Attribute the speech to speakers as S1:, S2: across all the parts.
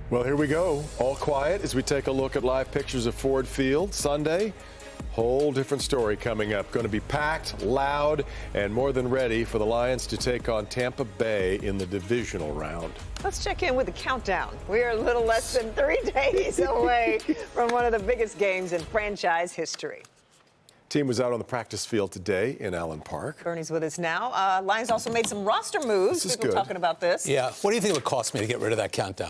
S1: Well, here we go. All quiet as we take a look at live pictures of Ford Field Sunday. Whole different story coming up. Going to be packed, loud, and more than ready for the Lions to take on Tampa Bay in the divisional round.
S2: Let's check in with the countdown. We are a little less than 3 days away from one of the biggest games in franchise history.
S1: Team was out on the practice field today in Allen Park.
S2: Bernie's with us now. Lions also made some roster moves.
S1: This is
S2: People
S1: good.
S2: talking about this.
S3: Yeah. What do you think it would cost me to get rid of that countdown?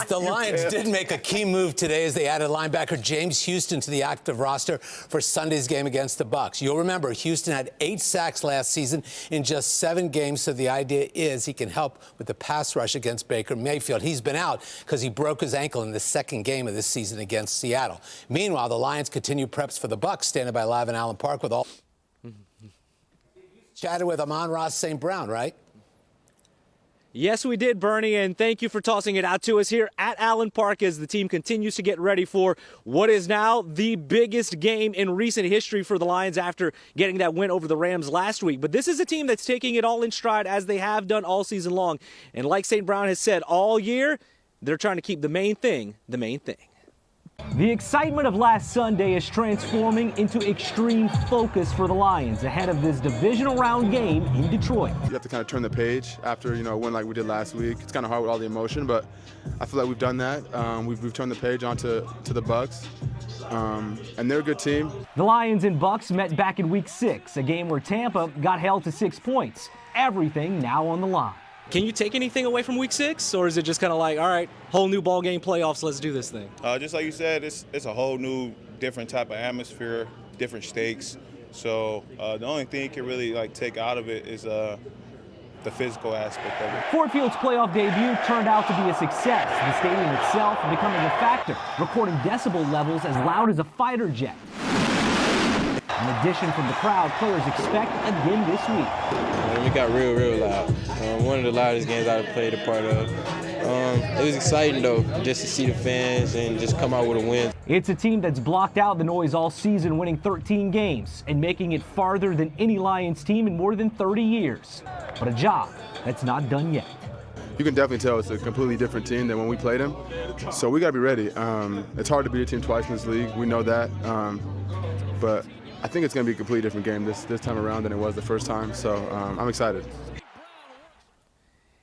S3: The Lions did make a key move today as they added linebacker James Houston to the active roster for Sunday's game against the Bucs. You'll remember Houston had 8 sacks last season in just 7 games, so the idea is he can help with the pass rush against Baker Mayfield. He's been out because he broke his ankle in the 2nd game of this season against Seattle. Meanwhile, the Lions continue preps for the Bucs, standing by live in Allen Park with all. Chatted with Amon-Ra St. Brown, right?
S4: Yes, we did, Bernie, and thank you for tossing it out to us here at Allen Park as the team continues to get ready for what is now the biggest game in recent history for the Lions after getting that win over the Rams last week. But this is a team that's taking it all in stride as they have done all season long. And like St. Brown has said all year, they're trying to keep the main thing the main thing.
S5: The excitement of last Sunday is transforming into extreme focus for the Lions ahead of this divisional round game in Detroit.
S6: You have to kind of turn the page after, a win like we did last week. It's kind of hard with all the emotion, but I feel like we've done that. We've turned the page onto the Bucs, and they're a good team.
S5: The Lions and Bucs met back in Week 6, a game where Tampa got held to 6 points. Everything now on the line.
S4: Can you take anything away from Week 6, or is it just kind of like, all right, whole new ball game, playoffs, let's do this thing?
S7: Just like you said, it's a whole new, different type of atmosphere, different stakes. So the only thing you can really take out of it is the physical aspect of it.
S5: Ford Field's playoff debut turned out to be a success. The stadium itself becoming a factor, recording decibel levels as loud as a fighter jet. In addition from the crowd, players expect again this week.
S8: We got real loud. One of the loudest games I've played a part of. It was exciting, though, just to see the fans and just come out with a win.
S5: It's a team that's blocked out the noise all season, winning 13 games and making it farther than any Lions team in more than 30 years. But a job that's not done yet.
S6: You can definitely tell it's a completely different team than when we played them. So we got to be ready. It's hard to beat a team twice in this league. We know that. But I think it's going to be a completely different game this time around than it was the first time, so I'm excited.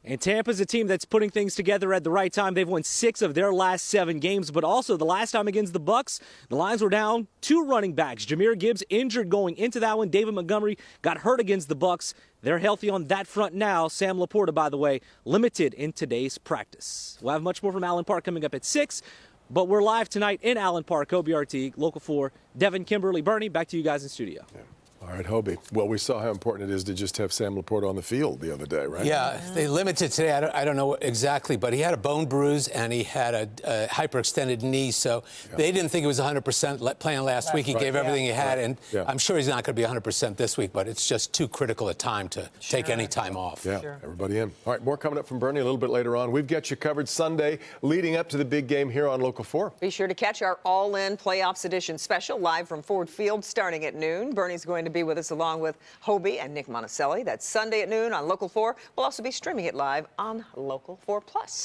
S4: And Tampa's a team that's putting things together at the right time. They've won 6 of their last 7 games, but also the last time against the Bucs, the Lions were down 2 running backs. Jahmyr Gibbs injured going into that one. David Montgomery got hurt against the Bucs. They're healthy on that front now. Sam Laporta, by the way, limited in today's practice. We'll have much more from Allen Park coming up at 6. But we're live tonight in Allen Park, Hobie RT, Local 4. Devin, Kimberly, Bernie, back to you guys in studio.
S1: Yeah. All right, Hobie. Well, we saw how important it is to just have Sam Laporta on the field the other day, right?
S3: Yeah, they limited today. I don't know exactly, but he had a bone bruise and he had a hyperextended knee, so they didn't think it was 100% playing last week. He gave everything he had, and I'm sure he's not going to be 100% this week, but it's just too critical a time to take any time off.
S1: Yeah, everybody in. All right, more coming up from Bernie a little bit later on. We've got you covered Sunday leading up to the big game here on Local 4.
S2: Be sure to catch our All-In Playoffs Edition special live from Ford Field starting at noon. Bernie's going to be with us along with Hobie and Nick Monticelli. That's Sunday at noon on Local 4. We'll also be streaming it live on Local 4 Plus.